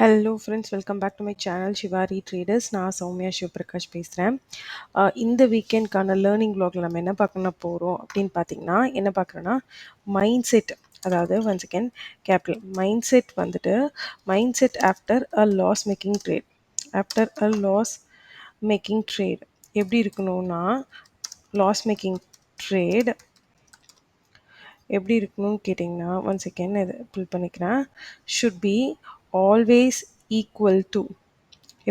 Hello friends, welcome back to my channel Shivari traders. நான் சௌமியா சிவபிரகாஷ் பேசுகிறேன். இந்த வீக்கெண்ட்கான லேர்னிங் வ்ளாகில் நம்ம என்ன பார்க்க போகிறோம் அப்படின்னு பார்த்தீங்கன்னா, என்ன பார்க்குறோன்னா மைண்ட் செட். அதாவது once again capital mind set வந்துட்டு mind set after a loss making trade. After a loss making trade எப்படி இருக்கணும்னா, லாஸ் மேக்கிங் ட்ரேட் எப்படி இருக்கணும்னு கேட்டிங்கன்னா, ஒன்ஸ் அகேன் இதை புல் பண்ணிக்கிறேன். Should be always equal to,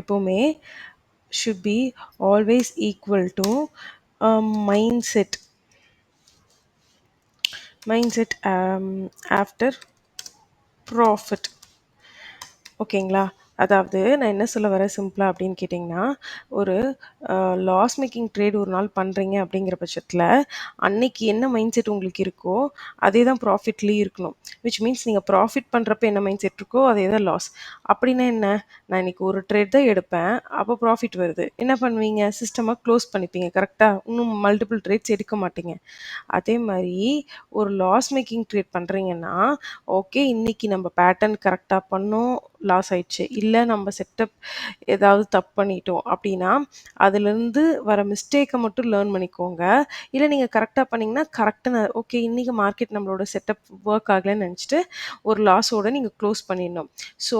எப்போவுமே should be always equal to mind set after profit. ஓகேங்களா? அதாவது நான் என்ன சொல்ல வரேன் சிம்பிளா அப்படின்னு கேட்டிங்கன்னா, ஒரு லாஸ் மேக்கிங் ட்ரேட் ஒரு நாள் பண்ணுறீங்க அப்படிங்கிற பட்சத்தில் அன்னைக்கு என்ன மைண்ட் செட் உங்களுக்கு இருக்கோ அதே தான் ப்ராஃபிட்லேயும் இருக்கணும். விச் மீன்ஸ் நீங்கள் ப்ராஃபிட் பண்ணுறப்ப என்ன மைண்ட் செட் இருக்கோ அதே தான் லாஸ். அப்படின்னா என்ன? நான் இன்னைக்கு ஒரு ட்ரேட் தான் எடுப்பேன், அப்போ ப்ராஃபிட் வருது, என்ன பண்ணுவீங்க? சிஸ்டமாக க்ளோஸ் பண்ணிப்பீங்க. கரெக்டாக இன்னும் மல்டிபிள் ட்ரேட்ஸ் எடுக்க மாட்டீங்க. அதே மாதிரி ஒரு லாஸ் மேக்கிங் ட்ரேட் பண்ணுறீங்கன்னா, ஓகே இன்னைக்கு நம்ம பேட்டர்ன் கரெக்டாக பண்ணோம், லாஸ் ஆயிடுச்சு. இல்லை நம்ம செட்டப் ஏதாவது தப்பு பண்ணிட்டோம் அப்படின்னா, அதுலேருந்து வர மிஸ்டேக்கை மட்டும் லேர்ன் பண்ணிக்கோங்க. இல்லை நீங்கள் கரெக்டாக பண்ணிங்கன்னா கரெக்டாக ஓகே இன்னைக்கு மார்க்கெட் நம்மளோட செட்டப் ஒர்க் ஆகலைன்னு நினச்சிட்டு ஒரு லாஸோட நீங்கள் க்ளோஸ் பண்ணிடணும். ஸோ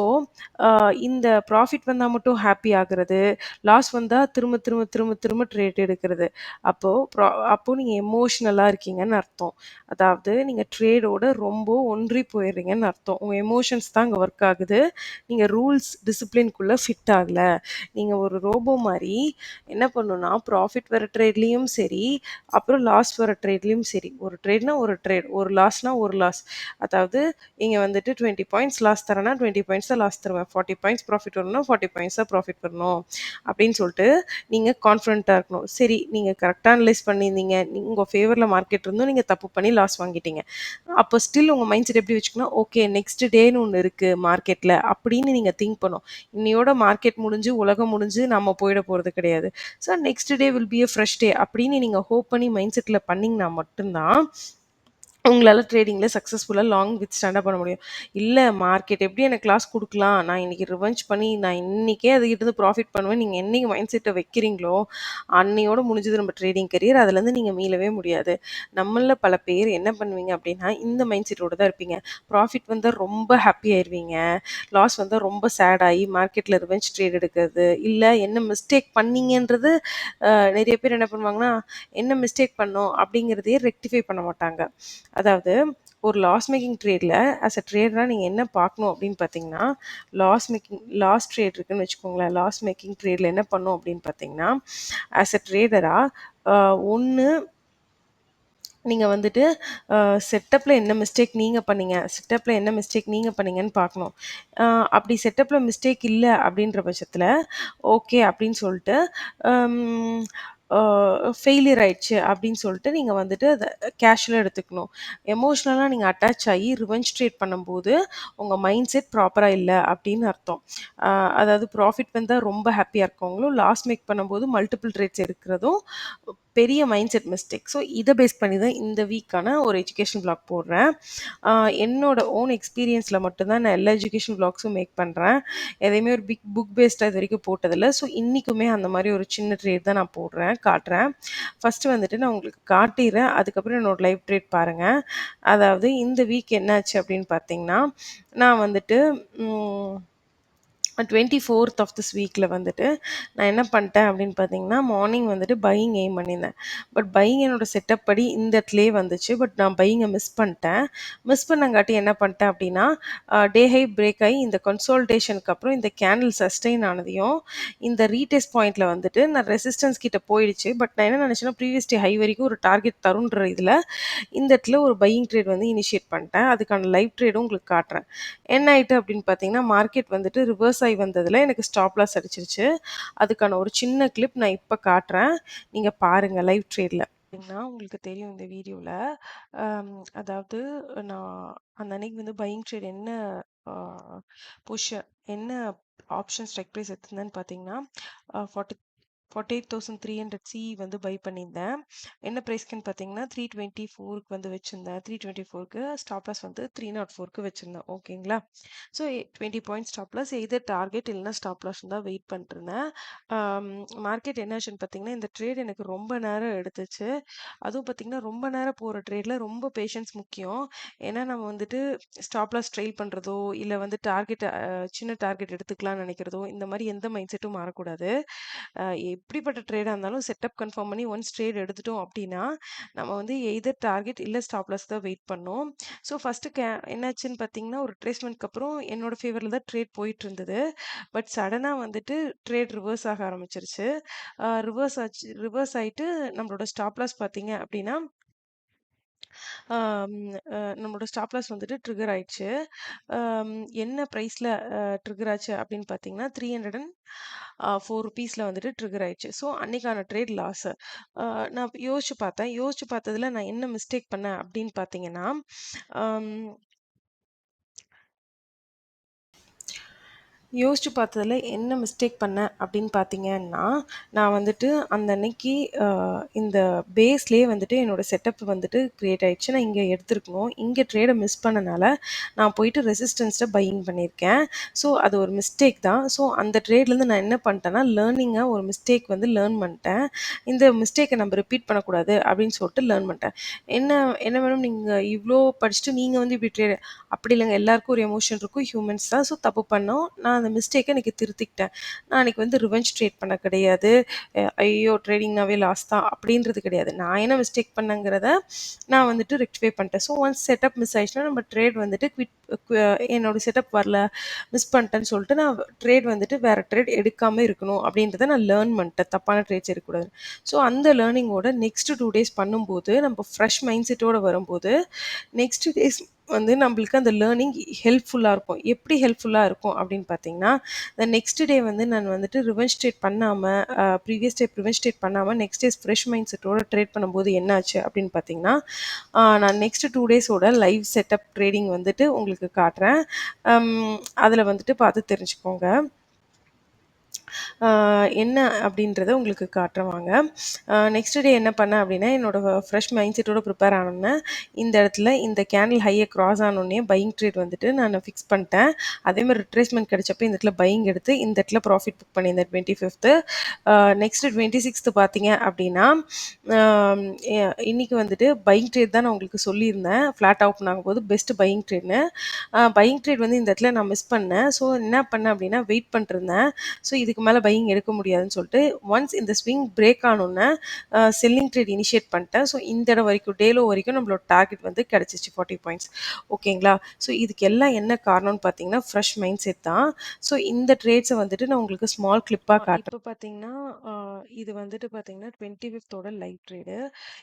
இந்த ப்ராஃபிட் வந்தால் மட்டும் ஹாப்பி ஆகுறது, லாஸ் வந்தால் திரும்ப திரும்ப திரும்ப திரும்ப ட்ரேட் எடுக்கிறது, அப்போது நீங்கள் எமோஷ்னலாக இருக்கீங்கன்னு அர்த்தம். அதாவது நீங்கள் ட்ரேடோட ரொம்ப ஒன்றி போயிடுறீங்கன்னு அர்த்தம். உங்கள் எமோஷன்ஸ் தான் அங்கே ஒர்க் ஆகுது. நீங்கள் ரூல்ஸ் டிசிப்ளின்குள்ளே ஃபிட் ஆகலை. நீங்கள் ஒரு ரோபோ மாதிரி என்ன பண்ணணும்னா, ப்ராஃபிட் வர ட்ரேட்லேயும் சரி, அப்புறம் லாஸ் வர ட்ரேட்லேயும் சரி, ஒரு ட்ரேட்னா ஒரு ட்ரேட், ஒரு லாஸ்னா ஒரு லாஸ். அதாவது இங்கே வந்துட்டு 20 பாயிண்ட்ஸ் லாஸ் தரேன்னா 20 பாயிண்ட்ஸ் தான் லாஸ் தருவேன், 40 பாயிண்ட்ஸ் ப்ராஃபிட் வரணும்னா 40 பாயிண்ட்ஸ் தான் ப்ராஃபிட் வரணும் அப்படின்னு சொல்லிட்டு நீங்கள் கான்ஃபிடென்ட்டாக இருக்கணும். சரி நீங்கள் கரெக்டாக அனலைஸ் பண்ணியிருந்தீங்க, உங்கள் ஃபேவரில் மார்க்கெட் இருந்தும் நீங்கள் தப்பு பண்ணி லாஸ் வாங்கிட்டீங்க. அப்போ ஸ்டில் உங்கள் மைண்ட் செட் எப்படி வச்சுக்கணும், ஓகே நெக்ஸ்ட் டேன்னு ஒன்று இருக்குது மார்க்கெட்டில் அப்படின்னு நீங்கள் திங்க் பண்ணும். இன்னையோட மார்க்கெட் முடிஞ்சு உலகம் முடிஞ்சு நம்ம போயிட போகிறது கிடையாது. So next day will be a fresh டே அப்படின்னு நீங்கள் ஹோப் பண்ணி மைண்ட் செட்டில் பண்ணிங்கன்னா மட்டும்தான் உங்களால் ட்ரேடிங்கில் சக்ஸஸ்ஃபுல்லாக லாங் வித் ஸ்டாண்டாக பண்ண முடியும். இல்லை மார்க்கெட் எப்படி எனக்கு லாஸ் கொடுக்கலாம், நான் இன்றைக்கி ரிவெஞ்ச் பண்ணி நான் இன்றைக்கே அதுக்கிட்ட ப்ராஃபிட் பண்ணுவேன், நீங்கள் என்னைக்கு மைண்ட் செட்டை வைக்கிறீங்களோ அன்னையோட முடிஞ்சது நம்ம ட்ரேடிங் கரியர். அதுலேருந்து நீங்கள் மீளவே முடியாது. நம்மள பல பேர் என்ன பண்ணுவீங்க அப்படின்னா, இந்த மைண்ட் செட்டோடு தான் இருப்பீங்க. ப்ராஃபிட் வந்தால் ரொம்ப ஹாப்பி ஆயிடுவீங்க, லாஸ் வந்தால் ரொம்ப சேட் ஆகி மார்க்கெட்டில் ரிவெஞ்ச் ட்ரேட் எடுக்கிறது, இல்லை என்ன மிஸ்டேக் பண்ணீங்கன்றது நிறைய பேர் என்ன பண்ணுவாங்கன்னா, என்ன மிஸ்டேக் பண்ணோம் அப்படிங்கிறதையே ரெக்டிஃபை பண்ண மாட்டாங்க. அதாவது ஒரு லாஸ் மேக்கிங் ட்ரேடில் ஆஸ் அ ட்ரேடராக நீங்கள் என்ன பார்க்கணும் அப்படின்னு பார்த்தீங்கன்னா, லாஸ் ட்ரேட் இருக்குன்னு வச்சுக்கோங்களேன். லாஸ் மேக்கிங் ட்ரேடில் என்ன பண்ணும் அப்படின்னு பார்த்தீங்கன்னா, ஆஸ் அ ட்ரேடராக ஒன்று நீங்கள் வந்துட்டு செட்டப்பில் என்ன மிஸ்டேக் நீங்கள் பண்ணீங்கன்னு பார்க்கணும். அப்படி செட்டப்பில் மிஸ்டேக் இல்லை அப்படின்ற பட்சத்தில் ஓகே அப்படின்னு சொல்லிட்டு ஃபெயிலியர் ஆயிடுச்சு அப்படின்னு சொல்லிட்டு நீங்கள் வந்துட்டு அதை கேஷுவலாக எடுத்துக்கணும். எமோஷ்னலாக நீங்கள் அட்டாச் ஆகி ரிவெஞ்ச் ட்ரேட் பண்ணும்போது உங்கள் மைண்ட் செட் ப்ராப்பராக இல்லை அப்படின்னு அர்த்தம். அதாவது ப்ராஃபிட் வந்தால் ரொம்ப ஹாப்பியாக இருக்கவங்களும், லாஸ் மேக் பண்ணும்போது மல்டிபிள் ட்ரேட்ஸ் எடுக்கிறதும் பெரிய மைண்ட் செட் மிஸ்டேக். ஸோ இதை பேஸ் பண்ணி தான் இந்த வீக்கான ஒரு எஜுகேஷன் வ்ளாக் போடுறேன். என்னோட ஓன் எக்ஸ்பீரியன்ஸில் மட்டும்தான் நான் எல்லா எஜுகேஷன் வ்ளாக்ஸும் மேக் பண்ணுறேன். எதையுமே ஒரு பிக் புக் பேஸ்டாக இது வரைக்கும் போட்டதில்லை. ஸோ இன்றைக்குமே அந்த மாதிரி ஒரு சின்ன ட்ரேட் தான் நான் காட்டுறேன். ஃபஸ்ட்டு வந்துட்டு நான் உங்களுக்கு காட்டிடுறேன், அதுக்கப்புறம் என்னோட லைவ் ட்ரேட் பாருங்கள். அதாவது இந்த வீக் என்னாச்சு அப்படின்னு பார்த்தீங்கன்னா, நான் வந்துட்டு 24th ஆஃப் திஸ் வீக்கில் வந்துட்டு நான் என்ன பண்ணிட்டேன் அப்படின்னு பார்த்தீங்கன்னா, மார்னிங் வந்துட்டு பையிங் எய்ம் பண்ணியிருந்தேன். பட் பையிங் என்னோட செட்டப் படி இந்த இடத்துலேயே வந்துச்சு. பட் நான் பையிங்கை மிஸ் பண்ணங்காட்டி என்ன பண்ணிட்டேன் அப்படின்னா, டே ஹை பிரேக் ஆகி இந்த கன்சால்டேஷனுக்கு அப்புறம் இந்த கேண்டில் சஸ்டெயின் ஆனதையும், இந்த ரீடெஸ்ட் பாயிண்ட்டில் வந்துட்டு நான் ரெசிஸ்டன்ஸ் கிட்ட போயிடுச்சு. பட் நான் என்ன நினச்சேன்னா, ப்ரீவியஸ் டே ஹை வரைக்கும் ஒரு டார்கெட் தருன்ற இதில் இந்த இடத்துல ஒரு பையிங் ட்ரேட் வந்து இனிஷியேட் பண்ணிட்டேன். அதுக்கான லைவ் ட்ரேடும் உங்களுக்கு காட்டுறேன். என்ன ஆயிட்டு அப்படின்னு பார்த்தீங்கன்னா, மார்க்கெட் வந்துட்டு ரிவர்ஸ் ஆகி வந்ததில் எனக்கு ஸ்டாப் லாஸ் அடிச்சிருச்சு. அதுக்கான ஒரு சின்ன கிளிப் நான் இப்போ காட்டுறேன், நீங்கள் பாருங்கள் லைவ் ட்ரேடில். உங்களுக்கு தெரியும் இந்த வீடியோவில், அதாவது நான் அந்த அன்னைக்கு வந்து பையிங் ட்ரேட் என்ன பொசிஷன் என்ன ஆப்ஷன் ஸ்ட்ரைக் ப்ரைஸ் எடுத்திருந்தேன்னு பார்த்தீங்கன்னா 40 48,300 சி வந்து பை பண்ணியிருந்தேன். என்ன ப்ரைஸ்க்குன்னு பார்த்தீங்கன்னா 324க்கு வந்து வச்சிருந்தேன். 324க்கு ஸ்டாப் லாஸ் வந்து 304க்கு வச்சிருந்தேன். ஓகேங்களா? So 20 point stop loss either target இல்லைன்னா ஸ்டாப் லாஸ் தான் வெயிட் பண்ணிட்டுருந்தேன். மார்க்கெட் என்ன ஆச்சுன்னு பார்த்தீங்கன்னா, இந்த ட்ரேட் எனக்கு ரொம்ப நேரம் எடுத்துச்சு. அதுவும் பார்த்தீங்கன்னா, ரொம்ப நேரம் போற ட்ரேட்ல ரொம்ப பேஷன்ஸ் முக்கியம். ஏன்னா நம்ம வந்துட்டு ஸ்டாப் லாஸ் ட்ரெயில் பண்றதோ, இல்ல வந்து டார்கெட் சின்ன டார்கெட் எடுத்துக்கலாம்னு நினைக்கிறதோ, இந்த மாரி எந்த மைண்ட் செட்டும் மாறக்கூடாது. எப்படிப்பட்ட ட்ரேடா இருந்தாலும் செட்டப் கன்ஃபார்ம் பண்ணி ஒன்ஸ் ட்ரேட் எடுத்துட்டோம் அப்படின்னா, நம்ம வந்து எய்தர் டார்கெட் இல்ல ஸ்டாப் லாஸ் தான் வெயிட் பண்ணணும். ஸோ ஃபர்ஸ்ட்டு என்னாச்சுன்னு பார்த்தீங்கன்னா, ஒரு ரிட்ரேஸ்மென்ட்க்கு அப்புறம் என்னோட ஃபேவர்ல தான் ட்ரேட் போயிட்டு இருந்தது. பட் சடனா வந்துட்டு ட்ரேட் ரிவர்ஸ் ஆக ஆரம்பிச்சிருச்சு. ரிவர்ஸ் ஆயிட்டு நம்மளோட ஸ்டாப் லாஸ் பார்த்தீங்க அப்படின்னா, ஆம், நம்மளோட ஸ்டாப் லாஸ் வந்துட்டு ட்ரிகர் ஆயிடுச்சு. ஆம், என்ன ப்ரைஸ்ல ட்ரிகர் ஆச்சு அப்படின்னு பார்த்தீங்கன்னா, 304 ருபீஸ்ல வந்துட்டு ட்ரிகர் ஆயிடுச்சு. ஸோ அன்னைக்கான ட்ரேட் லாஸ். நான் யோசிச்சு பார்த்தேன். யோசிச்சு பார்த்ததுல நான் என்ன மிஸ்டேக் பண்ணேன் அப்படின்னு பார்த்தீங்கன்னா, ஆம், யோசிச்சு பார்த்ததுல என்ன மிஸ்டேக் பண்ணேன் அப்படின்னு பார்த்தீங்கன்னா, நான் வந்துட்டு அந்த அன்னைக்கு அ இந்த பேஸ்லயே வந்துட்டு என்னோட செட்டப் வந்துட்டு கிரியேட் ஆயிடுச்சு. நான் இங்க எடுத்திருக்கணும். இங்க ட்ரேட மிஸ் பண்ணனால, நான் போயிட்டு ரெசிஸ்டன்ஸ்ல பையிங் பண்ணியிருக்கேன். ஸோ அது ஒரு மிஸ்டேக் தான். ஸோ அந்த ட்ரேட்லேருந்து நான் என்ன பண்ணிட்டேன்னா, லேர்னிங்கா ஒரு மிஸ்டேக் வந்து லேர்ன் பண்ணிட்டேன். இந்த மிஸ்டேக்க நம்ம ரிப்பீட் பண்ணக்கூடாது அப்படின்னு சொல்லிட்டு லேர்ன் பண்ணிட்டேன். என்ன என்ன மேடம் நீங்க இவ்ளோ படிச்சுட்டு நீங்க வந்து இப்படி அப்படி இல்லைங்க. எல்லாருக்கும் ஒரு எமோஷன் இருக்கும். ஹியூமன்ஸ் தான். ஸோ தப்பு பண்ணோம். நான் அந்த மிஸ்டேக்க இன்னைக்கு திருத்திக்கிட்டேன். நான் அன்னைக்கு வந்து ரிவெஞ்ச் ட்ரேட் பண்ண கிடையாது. ஐயோ! ட்ரேடிங்னாவே லாஸ் தான் அப்படின்றது கிடையாது. நான் என்ன மிஸ்டேக் பண்ணேங்கிறத நான் வந்துட்டு ரெக்டிஃபை பண்ணிட்டேன். ஸோ ஒன்ஸ் செட்டப் மிஸ் ஆயிடுச்சுன்னா நம்ம ட்ரேட் வந்துட்டு என்னோட செட்டப் வரல, மிஸ் பண்ணிட்டேன்னு சொல்லிட்டு நான் ட்ரேட் வந்துட்டு வேற ட்ரேட் எடுக்காம இருக்கணும் அப்படின்றத நான் லேர்ன் பண்ணிட்டேன். தப்பான ட்ரேட்ஸ் எடுக்கக்கூடாது. ஸோ அந்த லேர்னிங்கோட நெக்ஸ்ட் 2 டேஸ் பண்ணும்போது நம்ம ஃப்ரெஷ் மைண்ட் செட்டோட வரும்போது, நெக்ஸ்ட் டேஸ் வந்து நம்மளுக்கு அந்த லேர்னிங் ஹெல்ப்ஃபுல்லா இருக்கும். எப்படி ஹெல்ப்ஃபுல்லா இருக்கும் அப்படின்னு பார்த்தீங்கன்னா, the நெக்ஸ்ட் டே வந்து நான் வந்துட்டு ரிவெஞ்ச் ட்ரேட் பண்ணாம, ப்ரீவியஸ் டே ரிவெஞ்ச் ட்ரேட் பண்ணாம நெக்ஸ்ட் டேஸ் ஃப்ரெஷ் மைண்ட் செட்டோட ட்ரேட் பண்ணும்போது என்ன ஆச்சு அப்படின்னு பார்த்தீங்கன்னா, நான் நெக்ஸ்ட் 2 டேஸோட லைவ் செட்டப் ட்ரேடிங் வந்துட்டு உங்களுக்கு காட்டுறேன். அதில வந்துட்டு பார்த்து தெரிஞ்சுக்கோங்க. என்ன அப்படின்றத உங்களுக்கு காட்டுறேன் வாங்க. நெக்ஸ்ட் டே என்ன பண்ணேன் அப்படின்னா, என்னோட ஃப்ரெஷ் மைண்ட் செட்டோட ப்ரிப்பேர் ஆனோன்னே, இந்த இடத்துல இந்த கேண்டில் ஹையை கிராஸ் ஆனோடனே பையிங் ட்ரேட் வந்துட்டு நான் ஃபிக்ஸ் பண்ணிட்டேன். அதேமாதிரி ரிட்ரேஸ்மெண்ட் கிடைச்சப்ப இந்த இடத்துல பையிங் எடுத்து இந்த இடத்துல ப்ராஃபிட் புக் பண்ணியிருந்தேன் 25th. நெக்ஸ்ட் 26th பார்த்தீங்க அப்படின்னா, ஆம், இன்னைக்கு வந்துட்டு பையிங் ட்ரேட் தான் நான் உங்களுக்கு சொல்லியிருந்தேன். ஃப்ளாட் அவுட் ஆகும்போது பெஸ்ட் பையிங் ட்ரேட்னு. பையிங் ட்ரேட் வந்து இந்த இடத்துல நான் மிஸ் பண்ணேன். ஸோ என்ன பண்ணேன் அப்படின்னா, வெயிட் பண்ணிட்டுருந்தேன். ஸோ இதுக்கு மேலே பையிங் எடுக்க முடியாதுன்னு சொல்லிட்டு ஒன்ஸ் இந்த ஸ்விங் பிரேக் ஆனோன்னே செல்லிங் ட்ரேட் இனிஷியேட் பண்ணிட்டேன். ஸோ இந்த இடம் வரைக்கும் டேலோ வரைக்கும் நம்மளோட டார்கெட் வந்து கிடச்சிச்சு 40 பாயிண்ட்ஸ். ஓகேங்களா? ஸோ இதுக்கு எல்லாம் என்ன காரணம்னு பார்த்தீங்கன்னா ஃப்ரெஷ் மைண்ட் செட் தான். ஸோ இந்த ட்ரேட்ஸை வந்துட்டு நான் உங்களுக்கு ஸ்மால் கிளிப்பாக காட்டுறேன். இப்போ பார்த்தீங்கன்னா இது வந்துட்டு பார்த்தீங்கன்னா 25th லைவ் ட்ரேடு.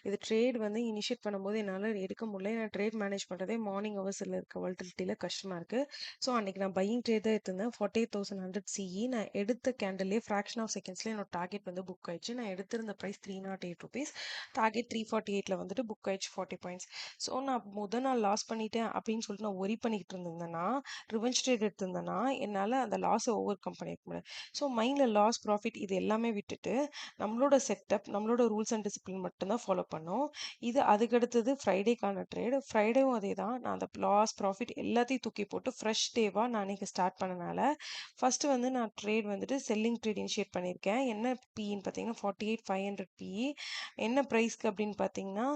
இது ட்ரேட் வந்து இனிஷியேட் பண்ணும்போது என்னால் எடுக்க முடியல. ஏன்னா ட்ரேட் மேனேஜ் பண்ணுறதே மார்னிங் ஹவர்ஸில் இருக்க வாலட்டிலிட்டியில் கஷ்டமாக இருக்குது. ஸோ அன்றைக்கி நான் பையிங் ட்ரேட் தான் எடுத்திருந்தேன் 48,100 சிஇ. நான் எடுத்த கேண்டல்லே ஃப்ராக்ஷன் ஆஃப் செகண்ட்ஸில் என்னோட டார்கெட் வந்து புக் ஆயிடுச்சு. நான் எடுத்திருந்த ப்ரைஸ் 308 ருபீஸ். டார்கெட் 348ல வந்துட்டு புக் ஆயிடுச்சு 40 பாயிண்ட்ஸ். ஸோ நான் முதல் நாள் லாஸ் பண்ணிட்டேன் அப்படின்னு சொல்லிட்டு நான் ஒரி பண்ணிக்கிட்டு இருந்தேன்னா, ரிவெஞ்ச் ட்ரேட் எடுத்திருந்தேன்னா என்னால் அந்த லாஸை ஓவர் கம் பண்ணியிருக்க முடியாது. ஸோ மைண்டில் லாஸ் ப்ராஃபிட் இது எல்லாமே விட்டுட்டு நம்மளோட செட்டப் நம்மளோட ரூல்ஸ் அண்ட் டிசிப்ளின் மட்டும்தான் ஃபாலோ பண்ணோம். இது அதுக்கடுத்தது ஃப்ரைடேக்கான ட்ரேடு. ஃப்ரைடேவும் அதே தான். நான் அந்த லாஸ் ப்ராஃபிட் எல்லாத்தையும் தூக்கி போட்டு ஃப்ரெஷ் டேவாக நான் அன்றைக்கி ஸ்டார்ட் பண்ணனால ஃபஸ்ட்டு வந்து நான் ட்ரேட் வந்துட்டு செல்லிங் ட்ரேட் இனிஷியேட் பண்ணியிருக்கேன். என்ன பின்னு பார்த்தீங்கன்னா 48,500 பிஇ. என்ன ப்ரைஸ்க்கு அப்படின்னு பார்த்தீங்கன்னா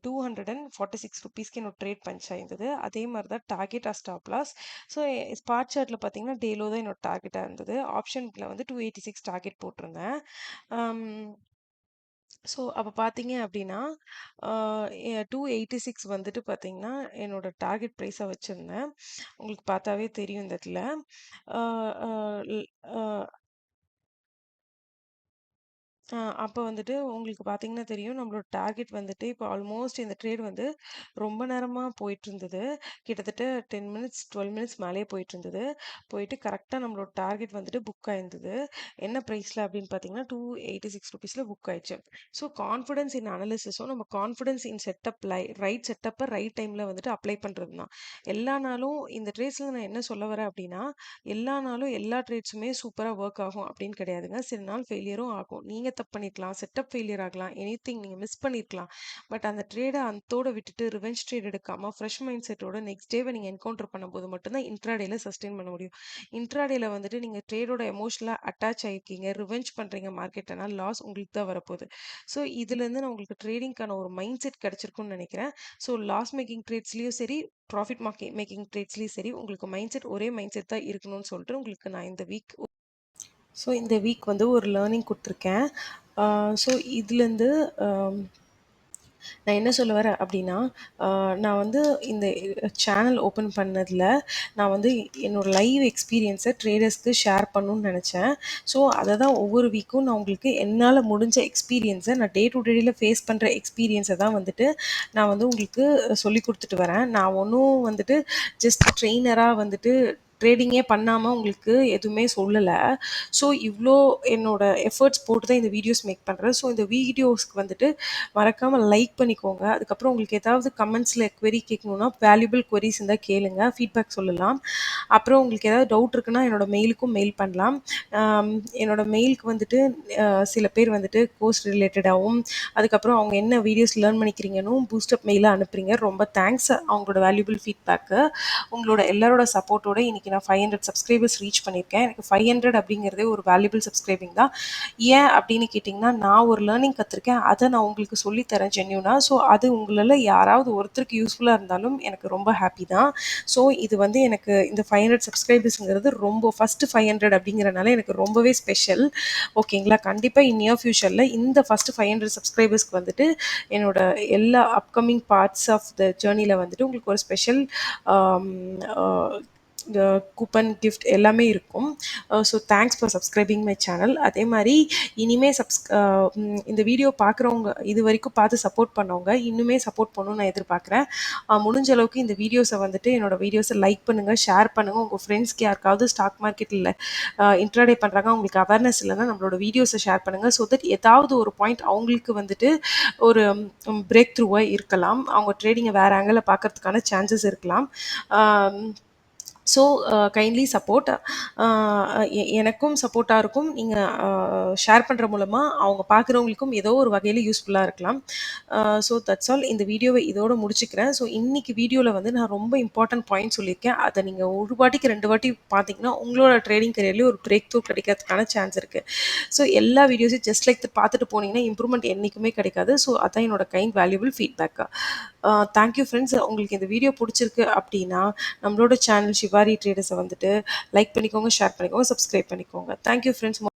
246 ருபீஸ்க்கு என்னோட ட்ரேட் பஞ்ச் ஆயிருந்தது. அதே மாதிரி தான் target or stop loss. So spot சார்ட்டில் பார்த்தீங்கன்னா டேலோ தான் என்னோட டார்கெட்டாக இருந்தது. ஆப்ஷனில் வந்து 286 டார்கெட் போட்டிருந்தேன். ஸோ அப்போ பார்த்தீங்க அப்படின்னா 286 வந்துட்டு பார்த்தீங்கன்னா என்னோட டார்கெட் ப்ரைஸாக வச்சுருந்தேன். உங்களுக்கு பார்த்தாவே தெரியும் இந்த இடத்துல. அப்போ வந்துட்டு உங்களுக்கு பார்த்தீங்கன்னா தெரியும், நம்மளோட டார்கெட் வந்துட்டு இப்போ ஆல்மோஸ்ட் இந்த ட்ரேட் வந்து ரொம்ப நேரமா போயிட்டுருந்தது. கிட்டத்தட்ட 10 மினிட்ஸ், 12 மினிட்ஸ் மேலேயே போயிட்டுருந்தது. போயிட்டு கரெக்ட்டா நம்மளோட டார்கெட் வந்துட்டு புக் ஆயிருந்தது. என்ன பிரைஸ்ல அப்படின்னு பார்த்தீங்கன்னா, ₹286ல புக் ஆயிடுச்சு. ஸோ கான்ஃபிடன்ஸ் இன் அனாலிசிஸும், நம்ம கான்ஃபிடன்ஸ் இன் செட்டப் ரைட் செட்டப்ப ரைட் டைம்ல வந்துட்டு அப்ளை பண்றது தான். எல்லா நாளும் இந்த ட்ரேட்ஸ்ல நான் என்ன சொல்ல வரேன் அப்படின்னா, எல்லா நாளும் எல்லா ட்ரேட்ஸுமே சூப்பரா வொர்க் ஆகும் அப்படின்னு கிடையாதுங்க. சில நாள் ஃபெயிலியரும் ஆகும். நீங்க தப்பு பண்ணியிருக்கலாம், செட்டப் ஃபெயிலியர் ஆகலாம், எனிதிங் நீங்க மிஸ் பண்ணியிருக்கலாம். பட் அந்த ட்ரேட அந்தோட விட்டுட்டு ரிவெஞ்ச் ட்ரேட் எடுக்காம ஃப்ரெஷ் மைண்ட் செட்டோட நெக்ஸ்ட் டேவை நீங்க என்கவுண்டர் பண்ணும்போது மட்டும் தான் இன்ட்ராடேல சஸ்டெயின் பண்ண முடியும். இன்ட்ராடேல வந்துட்டு நீங்க ட்ரேடோட எமோஷனலா அட்டாச் ஆயிருக்கீங்க, ரிவெஞ்ச் பண்றீங்க மார்க்கெட்னா லாஸ் உங்களுக்கு தான் வரப்போகுது. ஸோ இதுலேருந்து நான் உங்களுக்கு ட்ரேடிங்க்கான ஒரு மைண்ட் செட் கிடைச்சிருக்கும்னு நினைக்கிறேன். ஸோ லாஸ் மேக்கிங் ட்ரேட்ஸ்லயும் சரி, ப்ராஃபிட் மேக்கிங் ட்ரேட்ஸ்லயும் சரி, உங்களுக்கு மைண்ட் செட் ஒரே மைண்ட் செட் தான் இருக்கணும்னு சொல்லிட்டு உங்களுக்கு நான் இந்த வீக் வந்து ஒரு லேர்னிங் குடுத்துருக்கேன். ஸோ இதுலேருந்து நான் என்ன சொல்ல வரேன் அப்படின்னா, நான் வந்து இந்த சேனல் ஓப்பன் பண்ணதில, நான் வந்து என்னோட லைவ் எக்ஸ்பீரியன்ஸ ட்ரேடர்ஸ்க்கு ஷேர் பண்ணணும்னு நெனச்சேன். ஸோ அத தான் ஒவ்வொரு வீக்கும் நான் உங்களுக்கு என்னால முடிஞ்ச எக்ஸ்பீரியன்ஸ நான் டே டு டேல ஃபேஸ் பண்ற எக்ஸ்பீரியன்ஸ தான் வந்துட்டு நான் வந்து உங்களுக்கு சொல்லிக் குடுத்துட்டு வரேன். நான் ஒண்ணும் வந்துட்டு ஜஸ்ட் ட்ரெய்னரா வந்துட்டு ட்ரேடிங்கே பண்ணாம உங்களுக்கு எதுவுமே சொல்லல. ஸோ இவ்ளோ என்னோட எஃபோர்ட்ஸ் போட்டு தான் இந்த வீடியோஸ் மேக் பண்றேன். ஸோ இந்த வீடியோஸ்க்கு வந்துட்டு மறக்காம லைக் பண்ணிக்கோங்க. அதுக்கப்புறம் உங்களுக்கு ஏதாவது கமெண்ட்ஸ்ல க்வெரி கேட்கணும்னா, வேல்யூபிள் க்வெரீஸ் இருந்தா கேளுங்க. ஃபீட்பேக் சொல்லலாம். அப்புறம் உங்களுக்கு ஏதாவது டவுட் இருக்குன்னா, என்னோட மெயிலுக்கும் மெயில் பண்ணலாம். ஆம், என்னோட மெயிலுக்கு வந்துட்டு சில பேர் வந்துட்டு கோர்ஸ் ரிலேட்டடாவும், அதுக்கப்புறம் அவங்க என்ன வீடியோஸ் லேர்ன் பண்ணிக்கிறீங்கன்னும் பூஸ்டப் மெயிலா அனுப்புறீங்க. ரொம்ப தேங்க்ஸ் அவங்களோட வேல்யூபிள் ஃபீட்பேக்கு. உங்களோட எல்லாரோட சப்போர்ட்டோட இன்னைக்கு நான் 500 சப்ஸ்கிரைபர்ஸ் ரீச் பண்ணியிருக்கேன். எனக்கு 500 அப்படிங்கிறதே ஒரு வேல்யூபிள் சப்ஸ்கிரைபிங் தான். ஏன் அப்படின்னு கேட்டிங்கன்னா, நான் ஒரு லேர்னிங் கத்துருக்கேன். அத நான் உங்களுக்கு சொல்லி தரேன் ஜென்யூனா. ஸோ அது உங்களால யாராவது ஒருத்தருக்கு யூஸ்ஃபுல்லா இருந்தாலும் எனக்கு ரொம்ப ஹாப்பி தான். ஸோ இது வந்து எனக்கு இந்த 500 சப்ஸ்கிரைபர்ஸ்ங்கிறது ரொம்ப ஃபர்ஸ்ட் 500 அப்படிங்கிறனால எனக்கு ரொம்பவே ஸ்பெஷல். ஓகேங்களா? கண்டிப்பா இன் நியர் ஃபியூச்சர்ல இந்த ஃபர்ஸ்ட் 500 சப்ஸ்கிரைபர்ஸ்க்கு வந்துட்டு என்னோட எல்லா அப்கமிங் பார்ட்ஸ் ஆஃப் த ஜர்னில வந்துட்டு உங்களுக்கு ஒரு ஸ்பெஷல் ஆம், ஆ, கூப்பன் கிஃப்ட் எல்லாமே இருக்கும். So thanks for subscribing my channel. அதே மாதிரி இனிமே இந்த வீடியோ பார்க்குறவங்க இது வரைக்கும் பார்த்து சப்போர்ட் பண்ணவங்க இன்னுமே சப்போர்ட் பண்ணணும்னு நான் எதிர்பார்க்குறேன். முடிஞ்ச அளவுக்கு இந்த வீடியோஸை வந்துட்டு என்னோட வீடியோஸை லைக் பண்ணுங்கள், ஷேர் பண்ணுங்கள். உங்கள் ஃப்ரெண்ட்ஸ்க்கு யாருக்காவது ஸ்டாக் மார்க்கெட்டில் இன்ட்ராடே பண்ணுறாங்க, அவங்களுக்கு அவேர்னஸ் இல்லைன்னா நம்மளோட வீடியோஸை ஷேர் பண்ணுங்கள். ஸோ தட் ஏதாவது ஒரு பாயிண்ட் அவங்களுக்கு வந்துட்டு ஒரு பிரேக் த்ரூவாக இருக்கலாம். அவங்க ட்ரேடிங்கை வேறு ஆங்கிளில் பார்க்கறதுக்கான சான்சஸ் இருக்கலாம். So kindly support. எனக்கும் சப்போர்ட்டாக இருக்கும். நீங்கள் ஷேர் பண்ணுற மூலமாக அவங்க பார்க்குறவங்களுக்கும் ஏதோ ஒரு வகையில் யூஸ்ஃபுல்லாக இருக்கலாம். So that's all. இந்த வீடியோவை இதோட முடிச்சுக்கிறேன். ஸோ இன்னைக்கு வீடியோவில் வந்து நான் ரொம்ப இம்பார்ட்டன்ட் பாயிண்ட் சொல்லியிருக்கேன். அதை நீங்கள் ஒரு வாட்டிக்கு 2 வாட்டி பார்த்தீங்கன்னா உங்களோட ட்ரேடிங் கரியர்லேயே ஒரு பிரேக் த்ரூ கிடைக்கிறதுக்கான சான்ஸ் இருக்குது. ஸோ எல்லா வீடியோஸையும் ஜஸ்ட் லைக் பார்த்துட்டு போனீங்கன்னா இம்ப்ரூவ்மெண்ட் என்றைக்குமே கிடைக்காது. ஸோ அதான் என்னோட kind valuable feedback. Thank you friends. உங்களுக்கு இந்த வீடியோ பிடிச்சிருக்கு அப்படின்னா நம்மளோட சேனல் ஷிவாரி ட்ரேடர்ஸை வந்துட்டு லைக் பண்ணிக்கோங்க, ஷேர் பண்ணிக்கோங்க, சப்ஸ்கிரைப் பண்ணிக்கோங்க. Thank you friends.